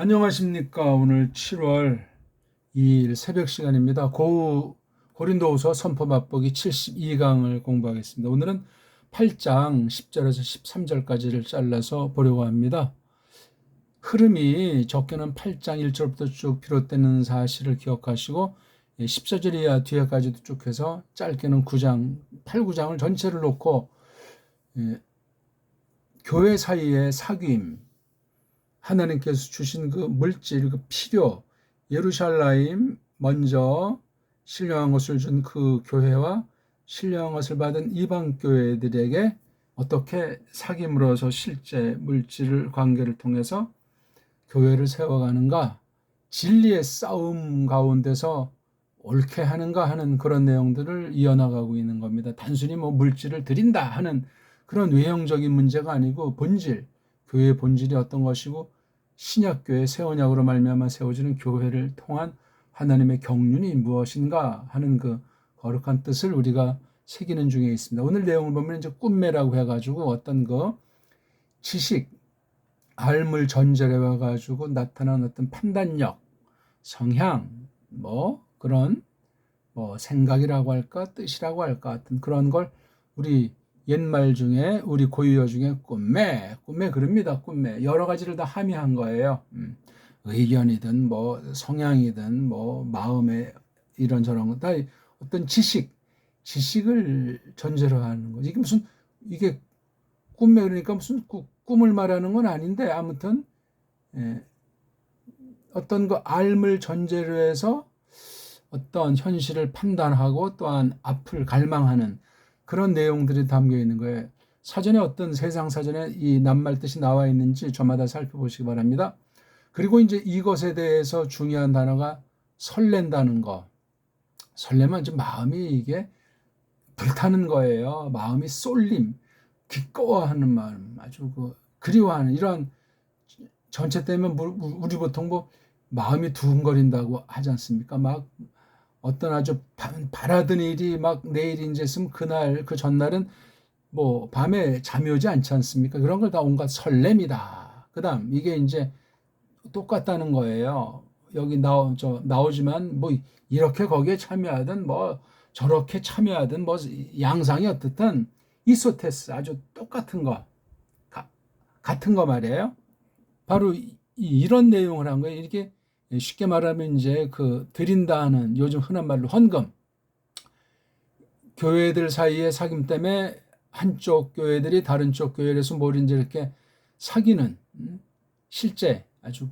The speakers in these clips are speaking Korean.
안녕하십니까. 오늘 7월 2일 새벽 시간입니다. 고린도후서 선포 맛보기 72강을 공부하겠습니다. 오늘은 8장 10절에서 13절까지를 잘라서 보려고 합니다. 흐름이 적게는 8장 1절부터 쭉 비롯되는 사실을 기억하시고 14절 이하 뒤에까지도 쭉 해서 짧게는 9장, 8, 9장을 전체를 놓고 교회 사이의 사귐, 하나님께서 주신 그 물질, 그 필요, 예루살렘 먼저 신령한 것을 준 그 교회와 신령한 것을 받은 이방 교회들에게 어떻게 사귐으로서 실제 물질 관계를 통해서 교회를 세워가는가, 진리의 싸움 가운데서 옳게 하는가 하는 그런 내용들을 이어나가고 있는 겁니다. 단순히 뭐 물질을 드린다 하는 그런 외형적인 문제가 아니고 본질, 교회의 본질이 어떤 것이고 신약교회 새 언약으로 말미암아 세워지는 교회를 통한 하나님의 경륜이 무엇인가 하는 그 거룩한 뜻을 우리가 새기는 중에 있습니다. 오늘 내용을 보면 이제 꿈매라고 해가지고 어떤 그 지식, 알물 전제로 해가지고 나타난 어떤 판단력, 성향, 뭐 그런 뭐 생각이라고 할까 뜻이라고 할까 같은 그런 걸 우리 옛말 중에 우리 고유어 중에 꿈매 그럽니다. 꿈매 여러 가지를 다 함의한 거예요. 의견이든 뭐 성향이든 뭐 마음의 이런저런 거 다 어떤 지식을 전제로 하는 거지. 이게 꿈매 그러니까 무슨 꿈을 말하는 건 아닌데 아무튼 어떤 그 알물 전제로 해서 어떤 현실을 판단하고 또한 앞을 갈망하는 그런 내용들이 담겨 있는 거예요. 사전에 어떤 세상 사전에 이 낱말 뜻이 나와 있는지 저마다 살펴보시기 바랍니다. 그리고 이제 이것에 대해서 중요한 단어가 설렌다는 거. 설레면 이제 마음이 이게 불타는 거예요. 마음이 쏠림, 기꺼워하는 마음, 아주 그리워하는 이런 전체 때문에 우리 보통 뭐 마음이 두근거린다고 하지 않습니까? 막 어떤 아주 바라던 일이 막 내일이 이제 있으면 그날 그 전날은 뭐 밤에 잠이 오지 않지 않습니까? 그런 걸 다 온갖 설렘이다. 그다음 이게 이제 똑같다는 거예요. 여기 나오지만 뭐 이렇게 거기에 참여하든 뭐 저렇게 참여하든 뭐 양상이 어떻든 이소테스 아주 똑같은 거 같은 거 말이에요. 바로 이런 내용을 한 거예요. 이렇게 쉽게 말하면 이제 그 드린다 하는 요즘 흔한 말로 헌금. 교회들 사이의 사귐 때문에 한쪽 교회들이 다른 쪽 교회에서 뭘 이제 이렇게 사귀는 실제 아주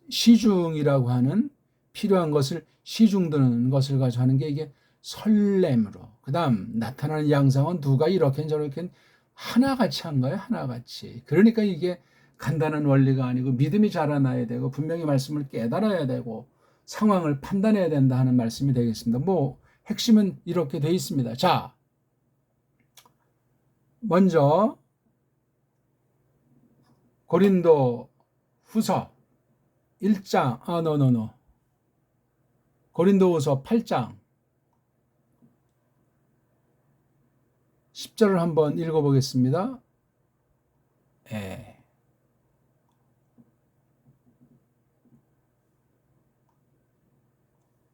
시중이라고 하는 필요한 것을 시중드는 것을 가지고 하는 게 이게 설렘으로 그다음 나타나는 양상은 누가 이렇게 저렇게 하나같이 한 거예요. 하나같이. 그러니까 이게 간단한 원리가 아니고 믿음이 자라나야 되고 분명히 말씀을 깨달아야 되고 상황을 판단해야 된다 하는 말씀이 되겠습니다. 뭐 핵심은 이렇게 되어 있습니다. 자, 먼저 고린도 후서 1장, 고린도후서 8장 10절을 한번 읽어보겠습니다.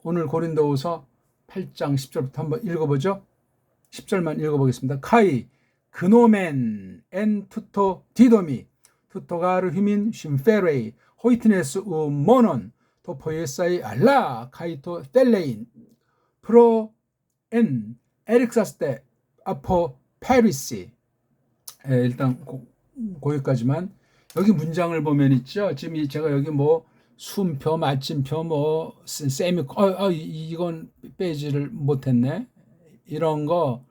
오늘 고린도후서 8장 10절부터 한번 읽어보죠. 10절만 읽어보겠습니다. 카이 그노멘 엔 투토 디도미 투토가르 휘민 심페레이 호이트네스 우 모논 토포예사이 알라 카이토 텔레인 프로 엔 에릭사스테 아포 페리시. 일단 거기까지만. 여기 문장을 보면 있죠. 지금 제가 여기 뭐 숨표, 맞춤표, 뭐 이건 빼지를 못했네. 이런 거,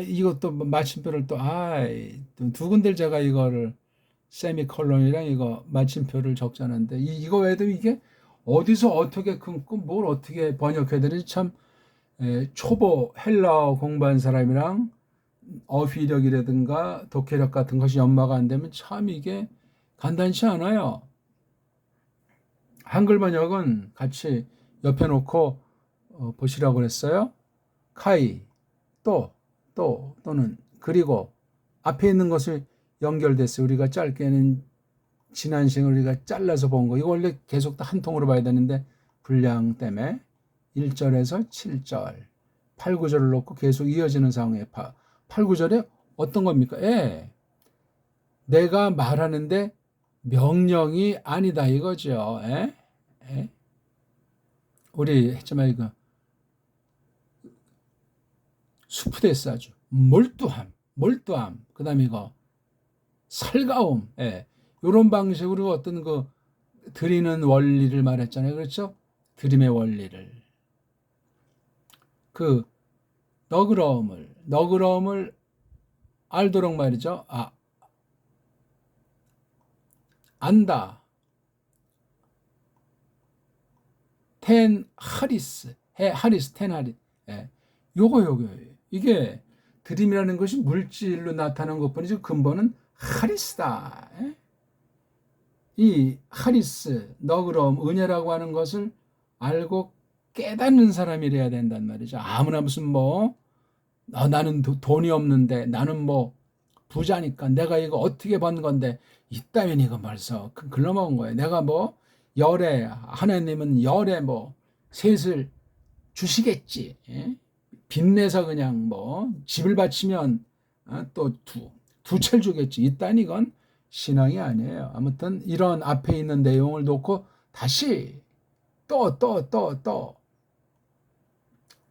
이것도 마침표를 두 군데 제가 이거를 세미콜론이랑 이거 마침표를 적자는데 이거 외에도 이게 어디서 어떻게 끊고 뭘 어떻게 번역해야 되는지 참 초보 헬라어 공부한 사람이랑 어휘력이라든가 독해력 같은 것이 연마가 안 되면 참 이게 간단치 않아요. 한글 번역은 같이 옆에 놓고 보시라고 그랬어요. 카이, 또는 그리고 앞에 있는 것을 연결됐어요. 우리가 짧게는 지난 시간을 우리가 잘라서 본 거, 이거 원래 계속 다 한 통으로 봐야 되는데 분량 때문에 1절에서 7절 8, 9절을 놓고 계속 이어지는 상황에 8, 9절에 어떤 겁니까? 내가 말하는데 명령이 아니다 이거죠. 우리 했지만 이거 수프데스 아주 몰두함 그 다음에 이거 살가움 이런 방식으로 어떤 그 드리는 원리를 말했잖아요. 그렇죠? 드림의 원리를 그 너그러움을 알도록 말이죠. 안다. 텐 하리스 요거 이게 드림이라는 것이 물질로 나타나는 것뿐이지 근본은 하리스다. 이 하리스 너그러움 은혜라고 하는 것을 알고 깨닫는 사람이래야 된단 말이죠. 아무나 무슨 나는 돈이 없는데 나는 부자니까 내가 이거 어떻게 번 건데 이따면 이거 벌써 글러먹은 거예요. 내가 열에 하나님은 열에 셋을 주시겠지. 빚내서 그냥 집을 바치면 또 두 채를 주겠지. 이딴 이건 신앙이 아니에요. 아무튼 이런 앞에 있는 내용을 놓고 다시 또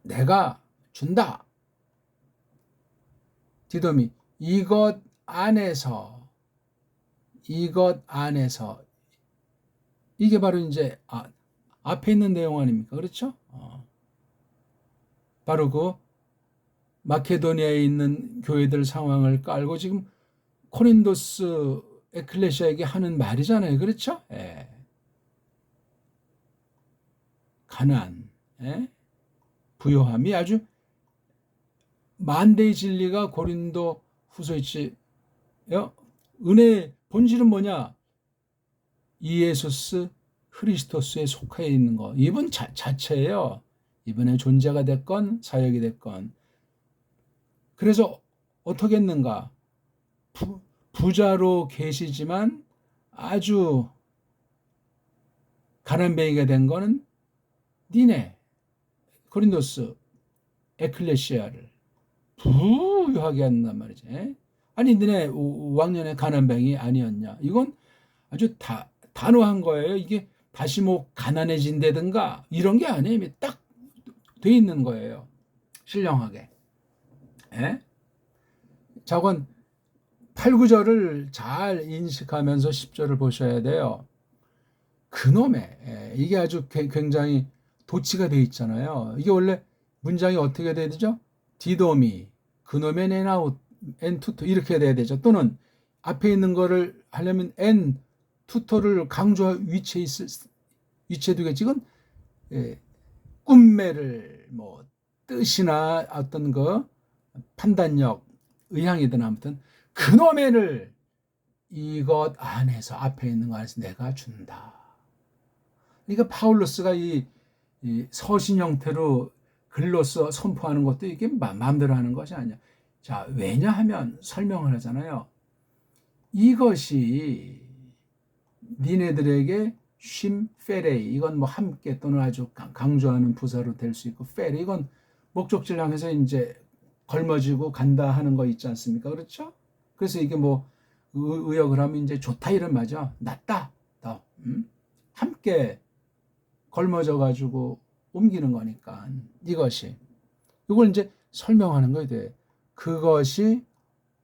내가 준다. 디도미 이것 안에서 이게 바로 이제 앞에 있는 내용 아닙니까? 그렇죠? 바로 그 마케도니아에 있는 교회들 상황을 깔고 지금 코린도스 에클레시아에게 하는 말이잖아요. 그렇죠? 가난, 부요함이 아주 만대의 진리가 고린도 후서 있지요. 은혜의 본질은 뭐냐? 이에수스 크리스토스에 속해 있는 거. 이분 자체예요. 이분의 존재가 됐건 사역이 됐건. 그래서 어떻게 했는가? 부자로 계시지만 아주 가난뱅이가 된 거는 니네 고린도스 에클레시아를 부유하게 한단 말이지. 아니 니네 왕년에 가난뱅이 아니었냐? 이건 아주 단호한 거예요. 이게 다시 가난해진다든가 이런 게 아니에요. 딱 돼 있는 거예요. 신령하게. 자건 8, 9절을 잘 인식하면서 10절을 보셔야 돼요. 그놈의 이게 아주 굉장히 도치가 돼 있잖아요. 이게 원래 문장이 어떻게 돼야 되죠? 디도미 그놈의 네나웃 엔 투토 이렇게 돼야 되죠. 또는 앞에 있는 거를 하려면 엔 투토를 강조 위치해 두겠지. 이건 꿈매를 뜻이나 어떤 그 판단력 의향이든 아무튼 그놈의를 이것 안에서 앞에 있는 거 안에서 내가 준다. 그러니까 파울로스가 이 서신 형태로 글로써 선포하는 것도 이게 마음대로 하는 것이 아니야. 자, 왜냐하면 설명을 하잖아요. 이것이 니네들에게 쉼 페레이 이건 함께 또는 아주 강조하는 부사로 될 수 있고 페레 이건 목적지를 향해서 이제 걸머지고 간다 하는 거 있지 않습니까? 그렇죠? 그래서 이게 의역을 하면 이제 좋다 이런 말이죠. 낫다 더 함께 걸머져 가지고 옮기는 거니까 이것이 이걸 이제 설명하는 거에 대해 그것이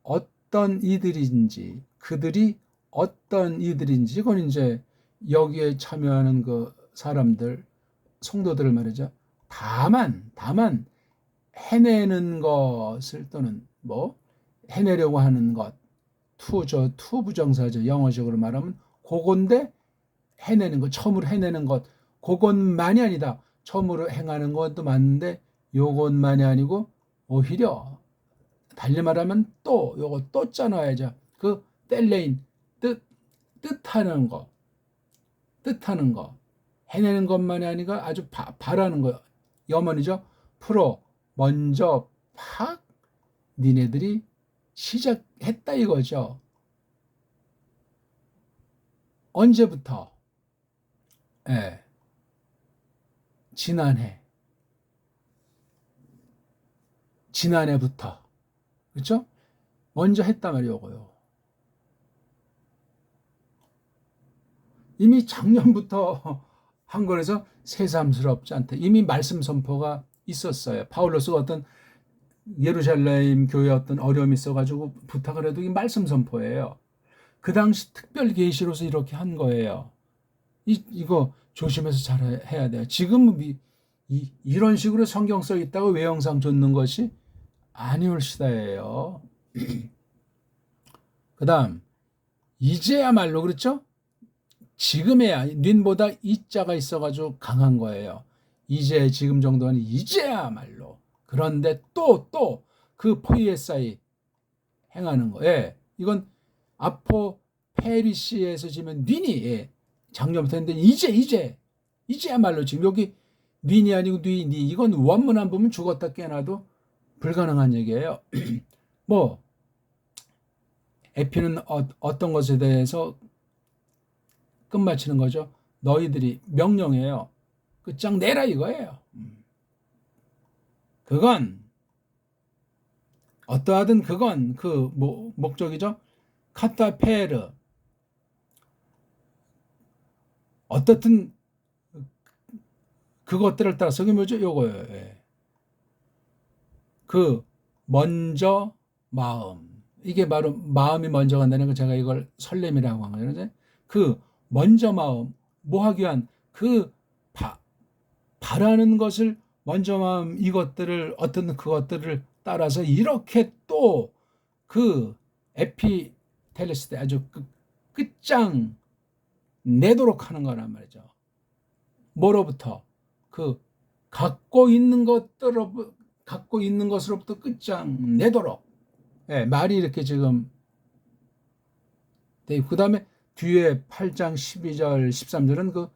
어떤 이들인지 그들이 어떤 이들인지 이건 이제 여기에 참여하는 그 사람들 성도들을 말이죠. 다만 해내는 것을 또는 해내려고 하는 것 투 부정사죠. 영어적으로 말하면 그건데 해내는 것 처음으로 해내는 것 그것만이 아니다. 처음으로 행하는 것도 맞는데 요것만이 아니고 오히려 달리 말하면 요거 또 짜놔야죠. 그 텔레인 뜻하는 거 해내는 것만이 아니라 아주 바라는 거 염원이죠. 먼저 니네들이 시작했다 이거죠. 언제부터? 예, 지난해부터. 그렇죠? 먼저 했단 말이에요, 요거요. 이미 작년부터 한 거라서 새삼스럽지 않다. 이미 말씀 선포가 있었어요. 바울로스가 어떤 예루살렘 교회 어떤 어려움이 있어가지고 부탁을 해도 이 말씀 선포예요. 그 당시 특별 계시로서 이렇게 한 거예요. 이거 조심해서 잘 해야 돼요. 지금 이런 식으로 성경 써 있다고 외형상 좇는 것이 아니올 시대예요. 그 다음, 이제야말로, 그렇죠? 지금에야, 닌보다 이자가 있어가지고 강한 거예요. 이제, 지금 정도는 이제야말로. 그런데 또, 그 포이에사이 행하는 거예요. 예, 이건 아포 페리시에서 지면 닌이, 예, 작년부터 했는데, 이제야말로 지금 여기 닌이 아니고 니, 이건 원문 안 보면 죽었다 깨어나도 불가능한 얘기예요. 뭐, 에피는 어떤 것에 대해서 끝마치는 거죠. 너희들이 명령이에요. 끝장 내라 이거예요. 그건 어떠하든 그건 그 목적이죠. 카타페르 어떻든 그것들을 따라서 그게 뭐죠? 요거예요. 예. 그 먼저 마음 이게 바로 마음이 먼저 간다는 거 제가 이걸 설렘이라고 한 거예요. 그 먼저 마음 뭐 하기 위한 그 바라는 것을 먼저 마음 이것들을 어떤 그것들을 따라서 이렇게 또 그 에피텔레스 때 아주 끝장 내도록 하는 거란 말이죠. 뭐로부터 그 갖고 있는 것으로부터 끝장 내도록. 예, 말이 이렇게 지금 그 다음에 뒤에 8장 12절 13절은 그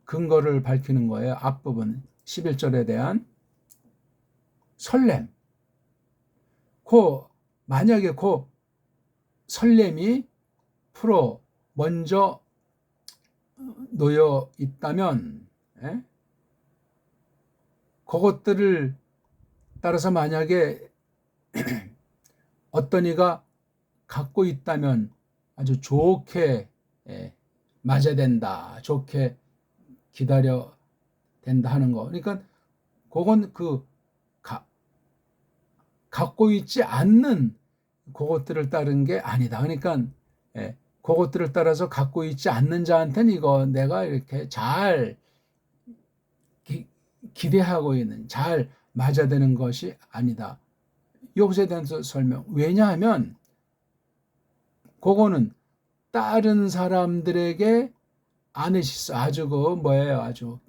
근거를 밝히는 거예요. 앞부분 11절에 대한 설렘. 만약에 설렘이 프로 먼저 놓여 있다면, 예? 그것들을 따라서 만약에 어떤 이가 갖고 있다면 아주 좋게, 예, 맞아야 된다. 좋게 기다려 된다 하는 거. 그러니까 그건 갖고 있지 않는 그것들을 따른 게 아니다. 그러니까, 예, 그것들을 따라서 갖고 있지 않는 자한테는 이거 내가 이렇게 잘 기대하고 있는, 잘 맞아되는 것이 아니다. 이것에 대한 설명. 왜냐하면 그거는 다른 사람들에게 아내시스 아주 아주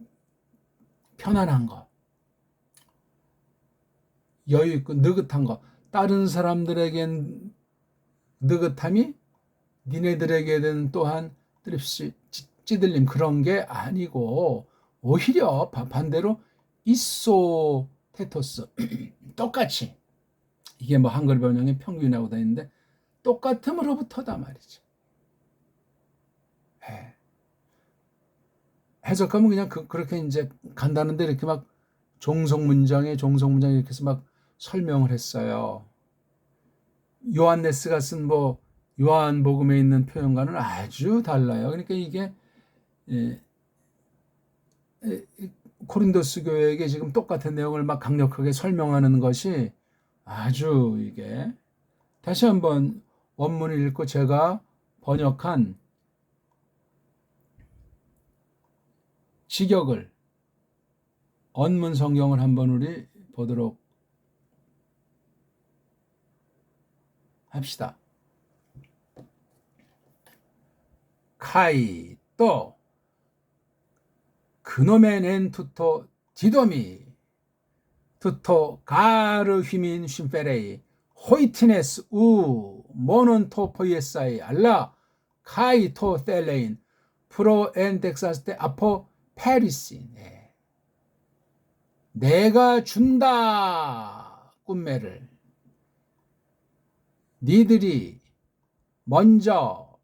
편안한 거, 여유 있고 느긋한 거. 다른 사람들에겐 느긋함이 니네들에게는 또한 찌들림 그런 게 아니고 오히려 반대로 이소테토스 똑같이 이게 뭐 한글 번역에 평균이라고 되어 있는데 똑같음으로부터다 말이죠. 예. 해석하면 그냥 그렇게 이제 간다는데 이렇게 막 종속문장에 이렇게 해서 막 설명을 했어요. 요한네스가 쓴 요한복음에 있는 표현과는 아주 달라요. 그러니까 이게 코린도스 교회에게 지금 똑같은 내용을 막 강력하게 설명하는 것이 아주 이게 다시 한번 원문을 읽고 제가 번역한 직역을 언문 성경을 한번 우리 보도록 합시다. 카이 또 그놈의 낸 투토 디도미 투토 가르 휘민 쉼페레이 호이티네스 우 모논 토포이에사이 알라 카이 토 텔레인 프로 엔 텍사스 테 아포 페리신. 내가 준다 꿈매를 니들이 먼저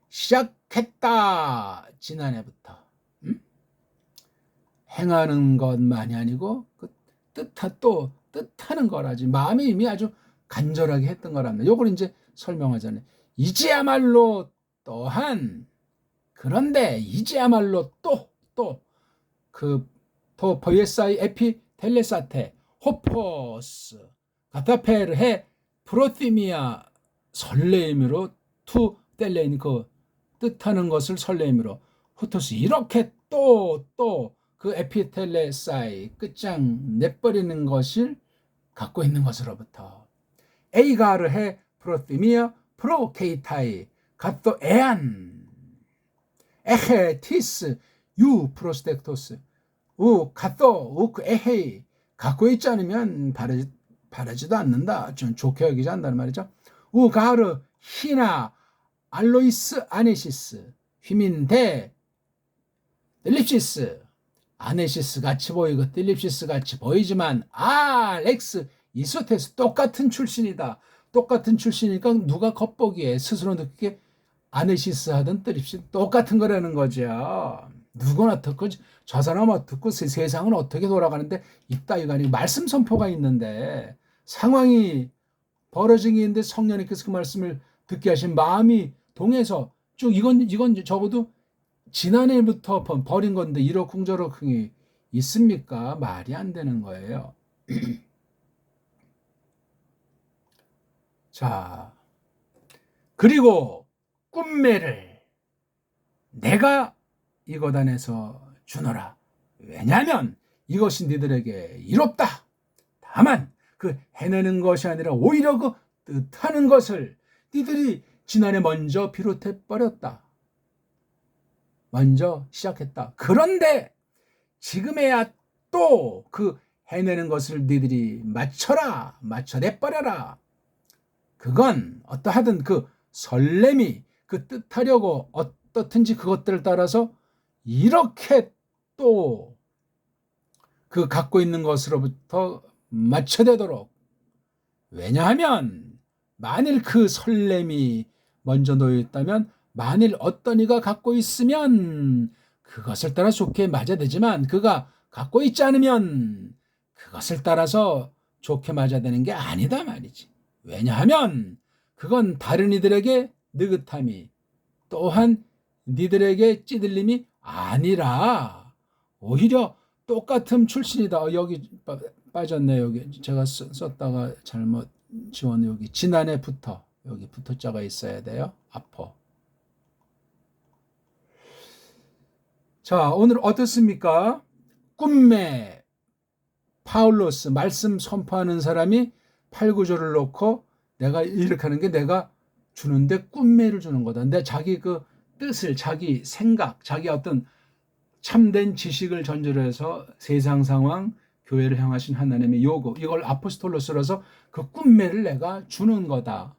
시작 이렇겠다. 지난해부터. 행하는 것만이 아니고 그 뜻하는 거라지. 마음이 이미 아주 간절하게 했던 거랍니다. 요걸 이제 설명하잖아요. 이제야말로 또한 그런데 이제야말로 또 포이에사이 에피 텔레사테 호포스 가타페르헤 프로티미아 설레임으로 투 텔레인 그 뜻하는 것을 설레임으로 호토스 이렇게 또 그 에피텔레사이 끝장 내버리는 것을 갖고 있는 것으로부터 에이가르헤 프로티미아 프로케이타이 갓도 에안 에헤 티스 유 프로스텍토스 우 갓도 우크 에헤이 갖고 있지 않으면 바라지도 않는다. 좀 좋게 여기지 않는다는 말이죠. 우 가르 히나 알로이스 아네시스 휘민데 뜰립시스 아네시스 같이 보이고 뜰립시스 같이 보이지만 렉스 이소테스 똑같은 출신이다. 똑같은 출신이니까 누가 겉보기에 스스로 느끼게 아네시스 하든 뜰립시스 똑같은 거라는 거죠. 누구나 듣고 저 사람은 듣고 세상은 어떻게 돌아가는데 이따위가 아니고 말씀 선포가 있는데 상황이 벌어진 게 있는데 성령님께서 그 말씀을 듣게 하신 마음이 동해서 쭉 이건 적어도 지난해부터 버린 건데 이러쿵저러쿵이 있습니까? 말이 안 되는 거예요. 자, 그리고 꿈매를 내가 이것 안에서 주노라. 왜냐하면 이것이 너희들에게 이롭다. 다만 그 해내는 것이 아니라 오히려 그 뜻하는 것을 너희들이 지난해 먼저 비롯해 버렸다. 먼저 시작했다. 그런데 지금에야 또 그 해내는 것을 너희들이 맞춰내버려라. 그건 어떠하든 그 설렘이 그 뜻하려고 어떻든지 그것들을 따라서 이렇게 또 그 갖고 있는 것으로부터 맞춰되도록. 왜냐하면 만일 그 설렘이 먼저 놓여 있다면 만일 어떤 이가 갖고 있으면 그것을 따라 좋게 맞아되지만 그가 갖고 있지 않으면 그것을 따라서 좋게 맞아되는 게 아니다 말이지. 왜냐하면 그건 다른 이들에게 느긋함이 또한 니들에게 찌들림이 아니라 오히려 똑같은 출신이다. 여기 빠졌네. 여기 제가 썼다가 잘못 지웠네. 여기 지난해부터 여기 붙어자가 있어야 돼요. 아퍼. 자, 오늘 어떻습니까? 꿈매 파울로스 말씀 선포하는 사람이 8, 9절을 놓고 내가 이렇게 하는 게 내가 주는데 꿈매를 주는 거다. 근데 자기 그 뜻을 자기 생각 자기 어떤 참된 지식을 전제로 해서 세상 상황 교회를 향하신 하나님의 요구 이걸 아포스톨로스라서 그 꿈매를 내가 주는 거다.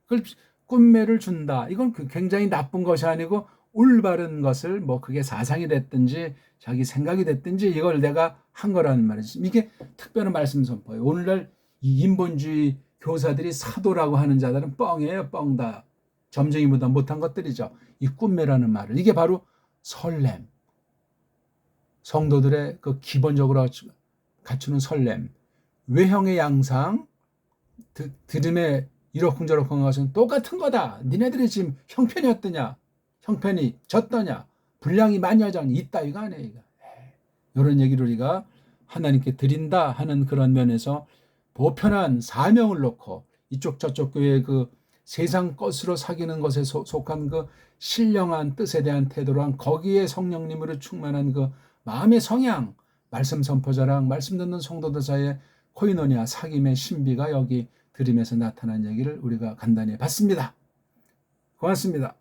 그걸 꿈매를 준다. 이건 굉장히 나쁜 것이 아니고 올바른 것을 뭐 그게 사상이 됐든지 자기 생각이 됐든지 이걸 내가 한 거라는 말이지. 이게 특별한 말씀 선포예요. 오늘날 이 인본주의 교사들이 사도라고 하는 자들은 뻥이에요. 뻥다. 점쟁이보다 못한 것들이죠. 이 꿈매라는 말을. 이게 바로 설렘. 성도들의 그 기본적으로 갖추는 설렘. 외형의 양상, 들음에 이러쿵저러쿵 것은 똑같은 거다. 니네들이 지금 형편이 어떠냐? 형편이 졌더냐? 분량이 많이 하자니 이따위가 아니에요. 이런 얘기를 우리가 하나님께 드린다 하는 그런 면에서 보편한 사명을 놓고 이쪽 저쪽 교회의 그 세상 것으로 사귀는 것에 속한 그 신령한 뜻에 대한 태도랑 거기에 성령님으로 충만한 그 마음의 성향, 말씀 선포자랑 말씀 듣는 성도들 사이에 코이노니아 사귐의 신비가 여기 들음에서 나타난 얘기를 우리가 간단히 봤습니다. 고맙습니다.